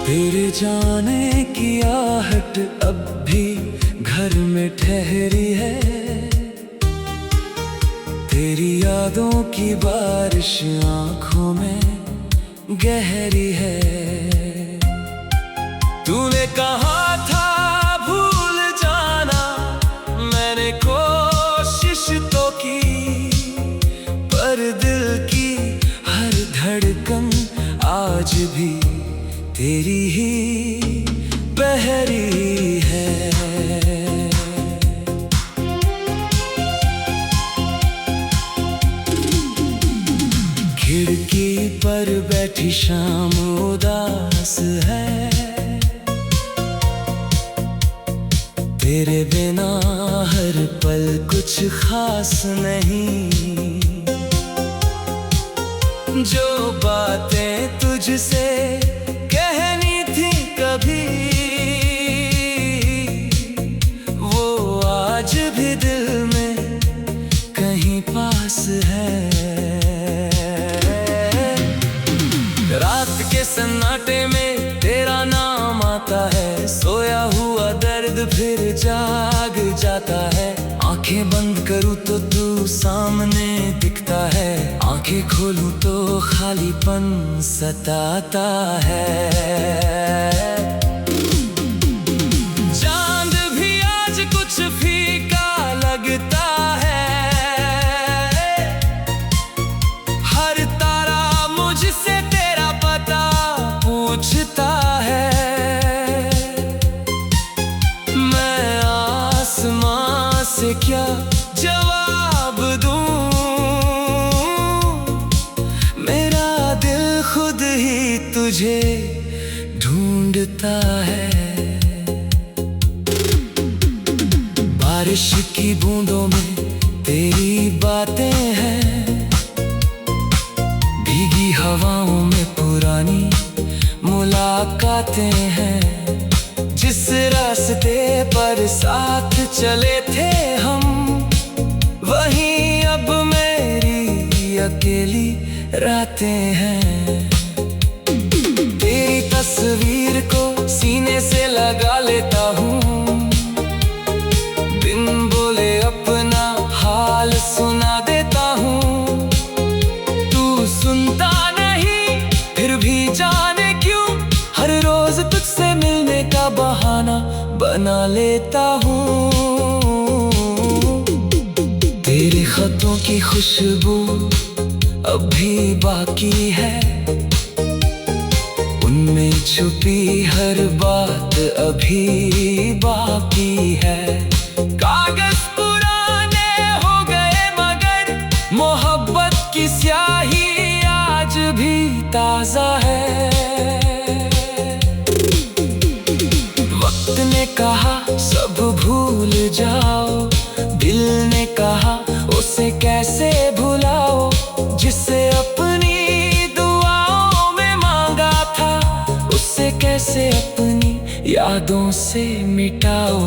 तेरे जाने की आहट अब भी घर में ठहरी है। तेरी यादों की बारिश आंखों में गहरी है। तूने कहा था भूल जाना, मैंने कोशिश तो की, पर दिल की हर धड़कन आज भी तेरी ही बहरी है। खिड़की पर बैठी शाम उदास है। तेरे बिना हर पल कुछ खास नहीं। जो बातें तुझसे कहनी थी कभी, वो आज भी दिल में कहीं पास है। रात के सन्नाटे में तेरा नाम आता है। सोया हुआ दर्द फिर जाग जाता है। आंखें बंद करूं तो तू सामने दिखता है। आंखें खोलूं तो खालीपन सताता है। चांद भी आज कुछ फीका लगता है। हर तारा मुझसे तेरा पता पूछता है। मैं आसमां से क्या जवाब दूं, मेरा दिल खुद ही तुझे ढूंढता है। बारिश की बूंदों में तेरी बातें हैं। भीगी हवाओं में पुरानी मुलाकातें हैं। जिस रास्ते पर साथ चले थे हम, वहीं अब मेरी अकेली रातें हैं। तेरी तस्वीर को सीने से लगा लेता हूँ। बिन बोले अपना हाल सुना देता हूँ। तू सुनता नहीं फिर भी जाने क्यों, हर रोज तुझसे मिलने का बहाना बना लेता हूँ। तेरे खतों की खुशबू अब भी बाकी है। उनमें छुपी हर बात अभी बाकी है। कागज पुराने हो गए मगर मोहब्बत की स्याही आज भी ताजा है। वक्त ने कहा सब भूल जाओ, दिल ने कहा उसे कैसे भुलाओ। जिसे अपनी दुआओं में मांगा था, उसे कैसे अपनी यादों से मिटाओ।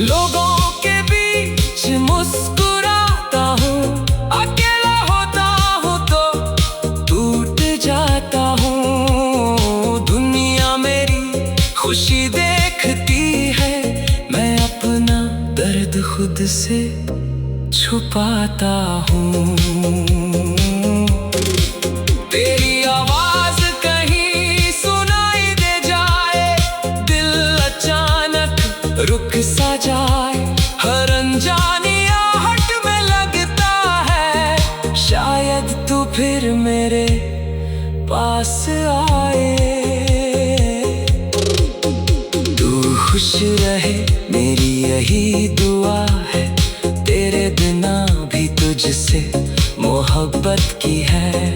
लोगों के बीच मुस्कुराता हूँ, अकेला होता हूँ तो टूट जाता हूँ। दुनिया मेरी खुशी देखती है, मैं अपना दर्द खुद से छुपाता हूँ। तेरी आवाज कहीं सुनाई दे जाए, दिल अचानक रुक सा जाए। हर अनजानी आहट में लगता है, शायद तू फिर मेरे पास आए। तू खुश रहे मेरी यही दुआ है। तेरे बिना भी तुझसे मोहब्बत की है।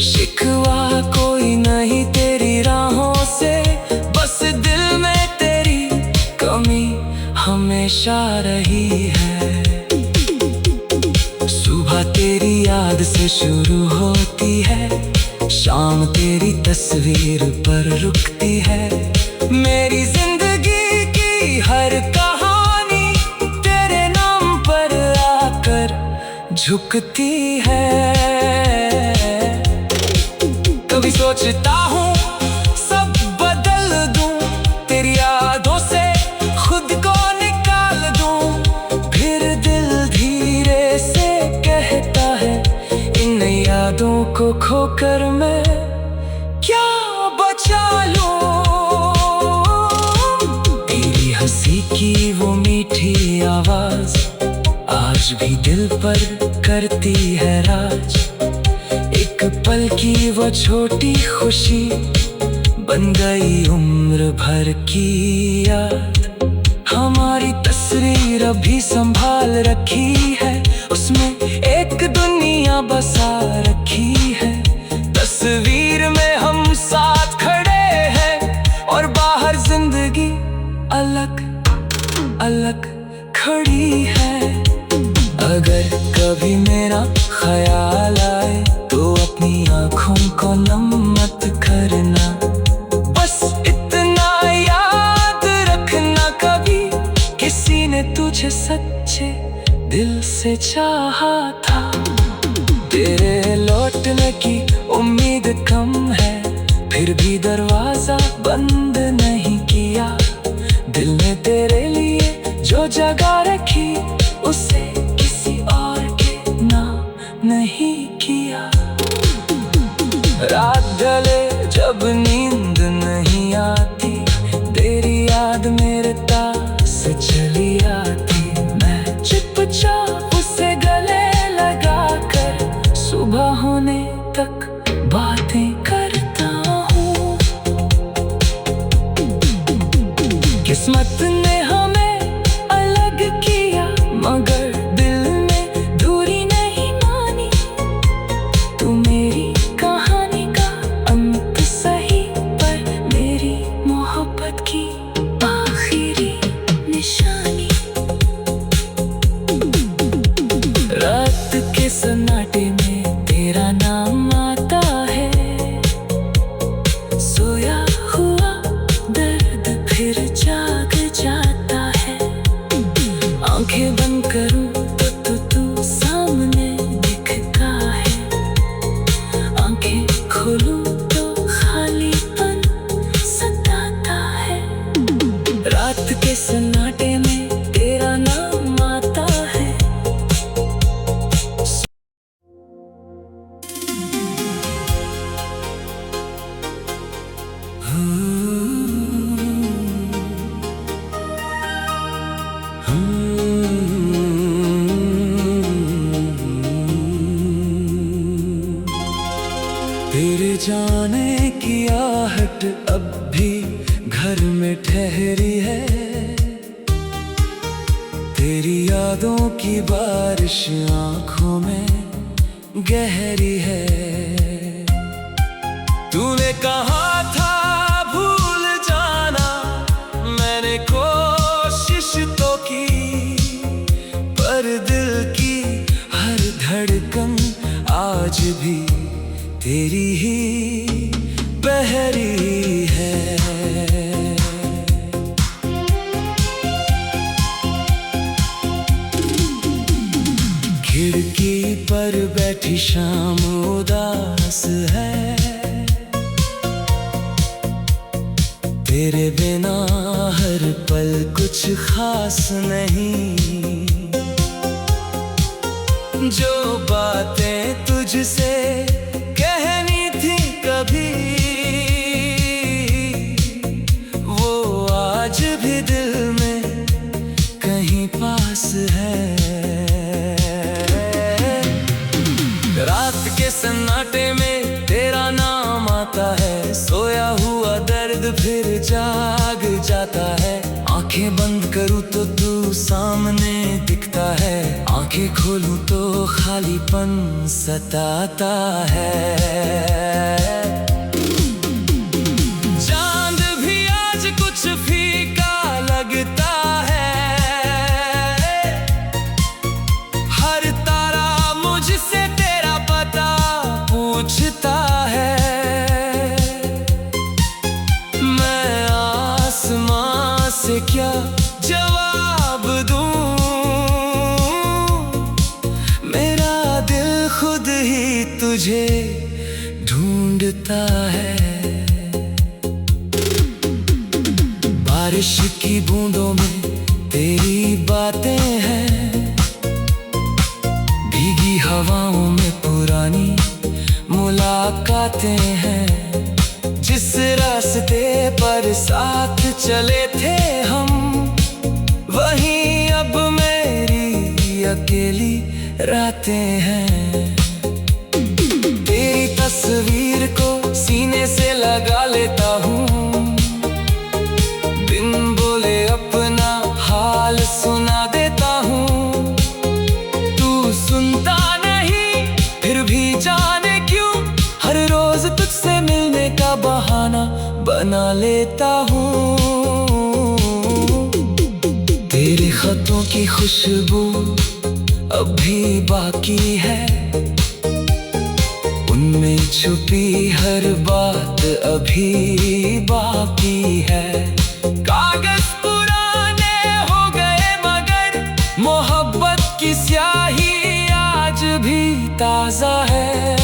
शिकवा कोई नहीं तेरी राहों से, बस दिल में तेरी कमी हमेशा रही है। सुबह तेरी याद से शुरू होती है, शाम तेरी तस्वीर पर रुकती है। मेरी जिंदगी की हर कहानी तेरे नाम पर आकर झुकती है। भी सोचता हूँ सब बदल दूं, तेरी यादों से खुद को निकाल दूं। फिर दिल धीरे से कहता है इन यादों को खोकर मैं क्या बचा लूं। तेरी हंसी की वो मीठी आवाज आज भी दिल पर करती है राज। एक पल की वो छोटी खुशी बन गई उम्र भर की याद। हमारी तस्वीर अभी संभाल रखी है, उसमें एक दुनिया बसा रखी है। तस्वीर में हम साथ खड़े हैं और बाहर जिंदगी अलग अलग खड़ी है। अगर कभी मेरा ख्याल आए तो अपनी आँखों को नम मत करना, बस इतना याद रखना कभी किसी ने तुझे सच्चे दिल से चाहा था। तेरे लौटने की उम्मीद कम है, फिर भी दरवाजा बंद नहीं किया। दिल ने तेरे लिए जो जगह रखी उसे किसी और के नाम नहीं किया। रात ढले जब नींद नहीं आती, तेरी याद मेरे तास चली आती। मैं चुपचाप उसे गले लगा कर सुबह होने तक बातें करता हूँ। किस्मत ने हमें अलग किया मगर दिल में दूरी नहीं मानी। तू मेरी कहानी का अंत सही, पर मेरी मोहब्बत की आखिरी निशानी। रात के सन्नाटे में तेरा नाम आता है, सोया हुआ दर्द फिर जाग जाता है। आंखें बंद करूं तो तू सामने दिखता है, आंखें खोलूं तो खालीपन सताता है। रात के सन्नाटे में तेरा नाम आता है। तेरे जाने की आहट अब भी घर में ठहरी है। तेरी यादों की बारिश आंखों में गहरी है। तूने कहा था भूल जाना, मैंने कोशिश तो की, पर दिल की हर धड़कन आज भी तेरी ही बहरी है। खिड़की पर बैठी शाम उदास है, तेरे बिना हर पल कुछ खास नहीं। जो बातें तुझसे कहनी थी कभी, वो आज भी दिल में कहीं पास है। रात के सन्नाटे में तेरा नाम आता है, सोया हुआ दर्द फिर जाग जाता है। आंखें बंद करूं तो तू सामने दिखता है, आंखें खोलूं तो खालीपन सताता है। चांद भी आज कुछ फीका लगता है, हर तारा मुझसे तेरा पता पूछता है। मैं आसमां से क्या जवाब दूं, मेरा दिल खुद ही तुझे ढूंढ ढूंढता है। बारिश की बूंदों में तेरी बातें हैं, भीगी हवाओं में पुरानी मुलाकातें हैं। जिस रास्ते पर साथ चले थे हम, वहीं अब मेरी अकेली रातें हैं। तेरी तस्वीर को सीने से लगा लेता हूँ, बिन बोले अपना हाल सुना देता हूँ। तू सुनता नहीं फिर भी जाने क्यों, हर रोज तुझसे मिलने का बहाना बना लेता हूँ। तेरे खतों की खुशबू अभी बाकी है, उनमें छुपी हर बात अभी बाकी है। कागज पुराने हो गए मगर मोहब्बत की स्याही आज भी ताजा है।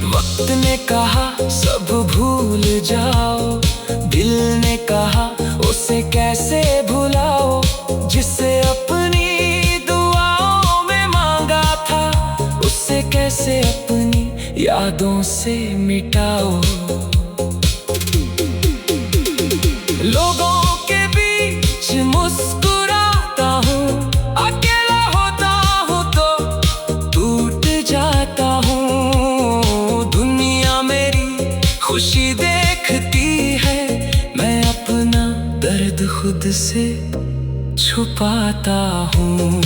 वक्त ने कहा सब भूल जाओ, दिल ने कहा उसे कैसे भुलाओ। जिसे अपनी दुआओं में मांगा था, उसे कैसे अपनी यादों से मिटाओ। लोगों के बीच मुस्कुराता हूँ, अकेला होता हूँ तो टूट जाता हूँ। दुनिया मेरी खुशी देखती है, मैं अपना दर्द खुद से छुपाता हूँ।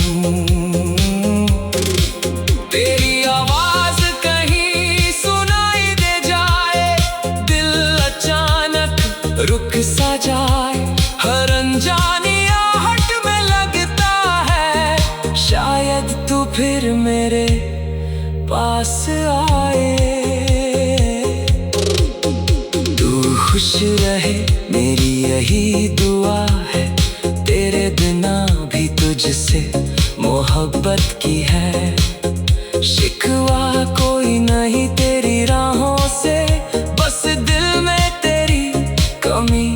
तेरी आवाज कहीं सुनाई दे जाए, दिल अचानक रुक सा जाए। हर अनजानी आहट में लगता है, शायद तू फिर मेरे पास आए। तू खुश रहे मेरी यही दुआ है, तेरे बिना भी तुझसे मोहब्बत की है। शिकवा कोई नहीं तेरी राहों से, बस दिल में तेरी कमी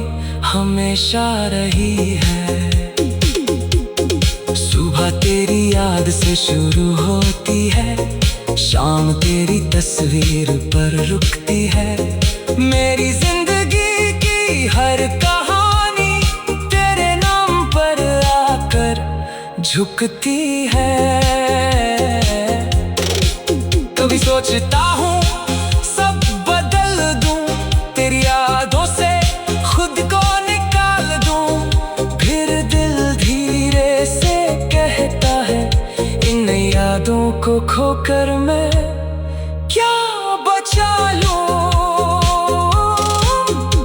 हमेशा रही है। सुबह तेरी याद से शुरू होती है, शाम तेरी तस्वीर पर रुकती है। मेरी जिंदगी की हर कहानी तेरे नाम पर आकर झुकती है। कभी सोचता हूँ सब बदल दूं, तेरी यादों से खुद को निकाल दूं। फिर दिल धीरे से कहता है, इन यादों को खोकर मैं क्या बचा लूं।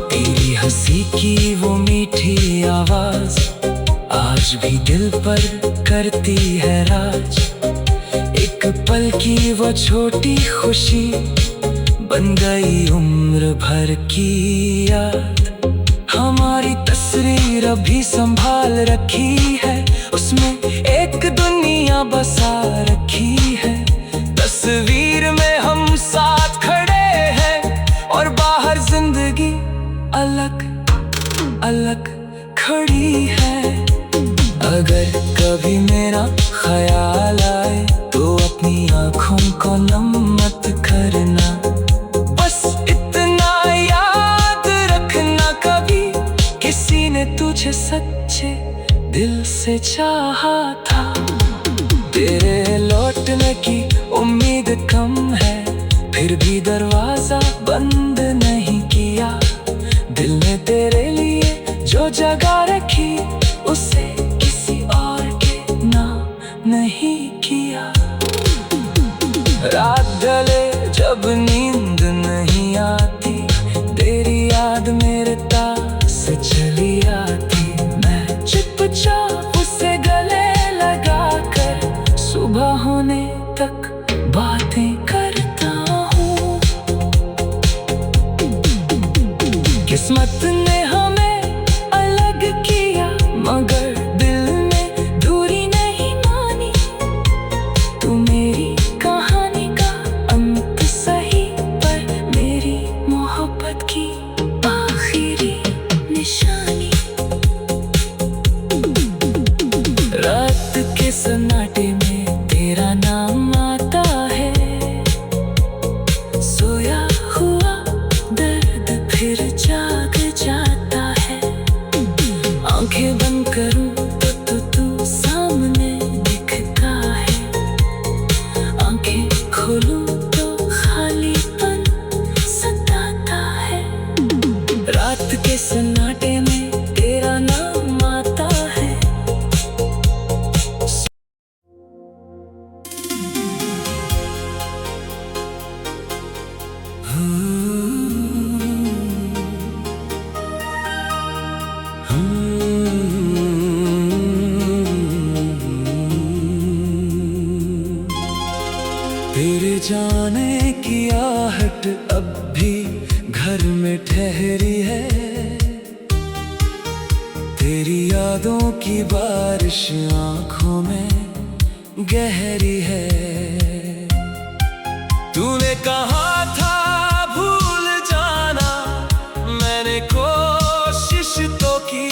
तेरी हंसी की वो मीठी आवाज आज भी दिल पर करती है राज। एक पल की वो छोटी खुशी बन गई उम्र भर की याद। हमारी तस्वीर अभी संभाल रखी है, उसमें एक दुनिया बसा रखी है। तस्वीर में हम साथ खड़े हैं और बाहर जिंदगी अलग अलग खड़ी है। अगर कभी मेरा ख्याल आए तो अपनी आँखों को नम मत करना, बस इतना याद रखना कभी किसी ने तुझे सच्चे दिल से चाहा था। तेरे लौटने की उम्मीद कम है, फिर भी दरवाजा बंद नहीं किया। दिल ने तेरे लिए जो जगह रखी, उसे किसी और के नाम नहीं किया। रात ढले जब नींद नहीं आती, तेरी याद मेरे पास चली आती। मैं चुपचाप उसे गले लगाकर सुबह होने तक बातें करता हूँ। किस्मत ने हमें अलग किया, मगर दिल में दूरी नहीं मानी। तू मेरी कहानी का तेरे जाने की आहट अब भी घर में ठहरी है, तेरी यादों की बारिश आंखों में गहरी है। तूने कहा था भूल जाना, मैंने कोशिश तो की,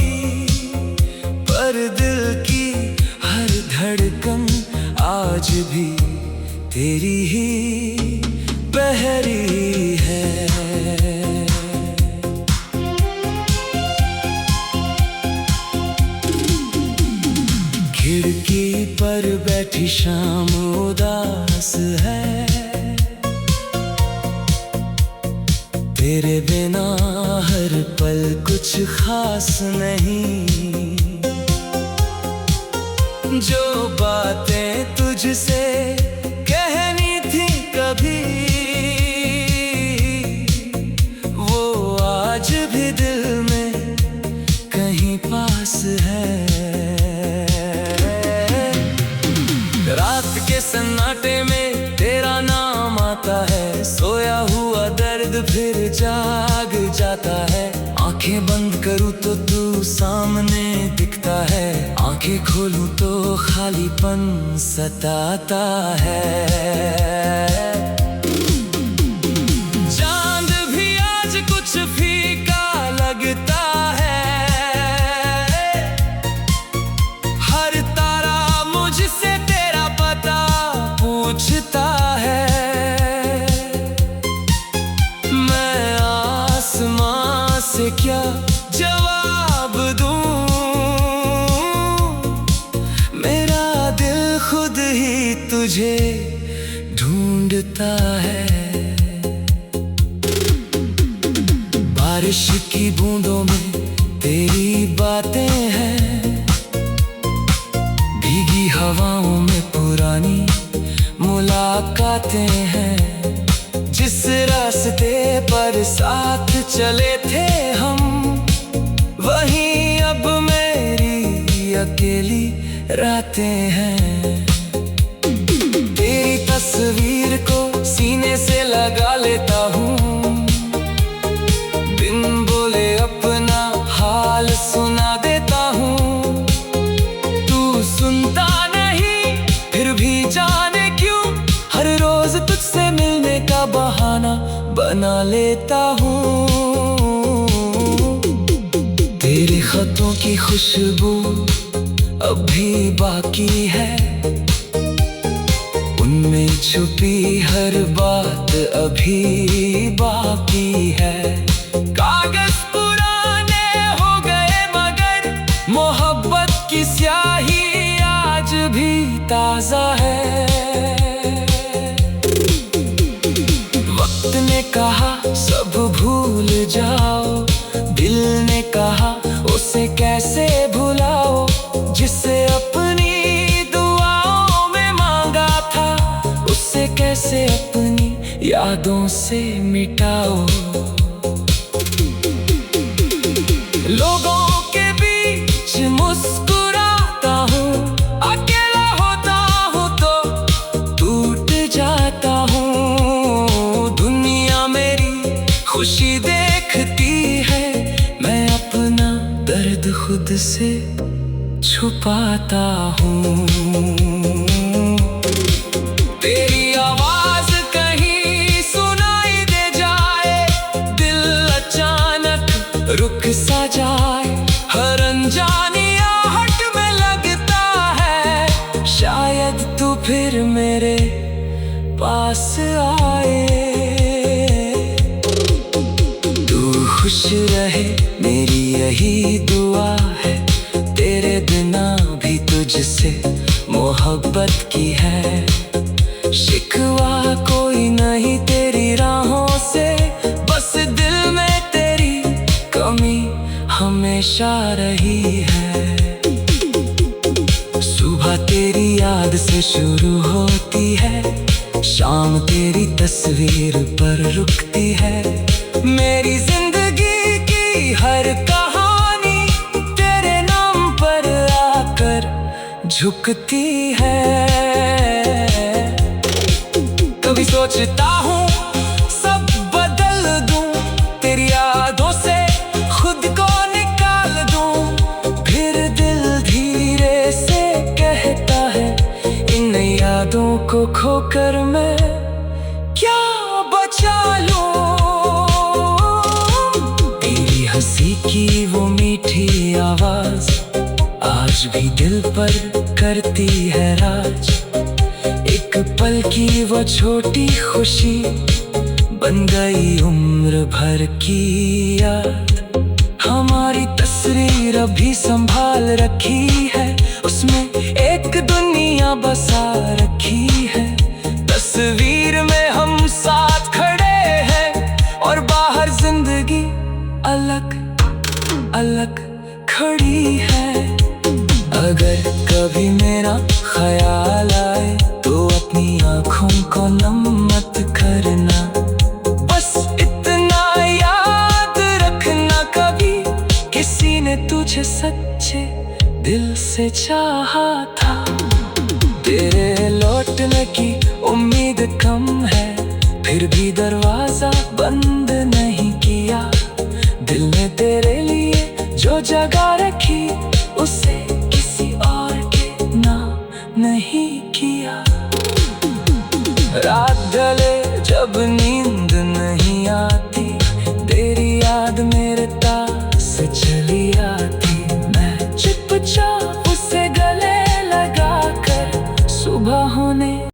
पर दिल की हर धड़कन आज भी तेरी ही बहरी है। खिड़की पर बैठी शाम उदास है, तेरे बिना हर पल कुछ खास नहीं। जो बातें तुझसे कहनी थी कभी, वो आज भी दिल में कहीं पास है। रात के सन्नाटे में तेरा नाम आता है, सोया हुआ दर्द फिर जाग जाता है। आंखें बंद करूं तो तू सामने दिखता है, आंखें खोलूं तो खालीपन सताता है। चांद भी आज कुछ फीका लगता है, हर तारा मुझसे तेरा पता पूछता है। मैं आसमां से क्या जवाब दूं, मेरा दिल खुद ही तुझे ढूंढता है। बारिश की बूंदों में तेरी बातें हैं, भीगी हवाओं में पुरानी मुलाकातें हैं। जिस रास्ते पर साथ चले थे हम, वहीं अब मेरी अकेली रातें हैं। तेरी तस्वीर को सीने से लगा लेता हूँ, बिन बोले अपना हाल सुना देता हूँ। तू सुनता नहीं फिर भी जाने क्यों, हर रोज तुझसे मिलने का बहाना बना लेता हूँ। तेरे खतों की खुशबू अब भी बाकी है, उनमें छुपी हर बात अभी बाकी है। कागज पुराने हो गए मगर मोहब्बत की स्याही आज भी ताजा है। वक्त ने कहा सब भूल जाओ, दिल ने कहा उसे कैसे भुलाओ, जिसे अपनी दुआओं में मांगा था उसे कैसे अपनी यादों से मिटाओ। लोगों के बीच मुस्कुराता हूँ, अकेला होता हूँ तो टूट जाता हूँ। दुनिया मेरी खुशी देखती है, मैं अपना दर्द खुद से छुपाता हूँ। तेरी आवाज कहीं सुनाई दे जाए, दिल अचानक रुक सा जाए। हर अनजानी आहट में लगता है शायद तू फिर मेरे पास आए। तू खुश रहे मेरी यही दुआ है, तेरे बिना भी तुझसे मोहब्बत की है। शिकवा कोई नहीं तेरी राहों से, बस दिल में तेरी कमी हमेशा रही है। सुबह तेरी याद से शुरू होती है, शाम तेरी तस्वीर पर रुकती है। मेरी जिंदगी की हर कहानी तेरे नाम पर आकर झुकती है। सोचता हूँ सब बदल दूं, तेरी यादों से खुद को निकाल दूं। फिर दिल धीरे से कहता है इन यादों को खोकर मैं क्या बचा लूं। तेरी हंसी की वो मीठी आवाज आज भी दिल पर करती है राज। एक पल की वो छोटी खुशी बन गई उम्र भर की याद। हमारी तस्वीर अभी संभाल रखी है, उसमें एक दुनिया बसा रखी है। तस्वीर में हम साथ खड़े हैं और बाहर जिंदगी अलग अलग खड़ी है। अगर कभी मेरा ख्याल आए तो अपनी आँखों को नम मत करना, बस इतना याद रखना कभी किसी ने तुझे सच्चे दिल से चाहा था। तेरे लौटने की उम्मीद कम है, फिर भी दरवाजा बंद नहीं किया। दिल ने तेरे लिए जो जगह रखी उसे किसी और के नाम नहीं किया। रात ढले जब नींद नहीं आती, तेरी याद मेरे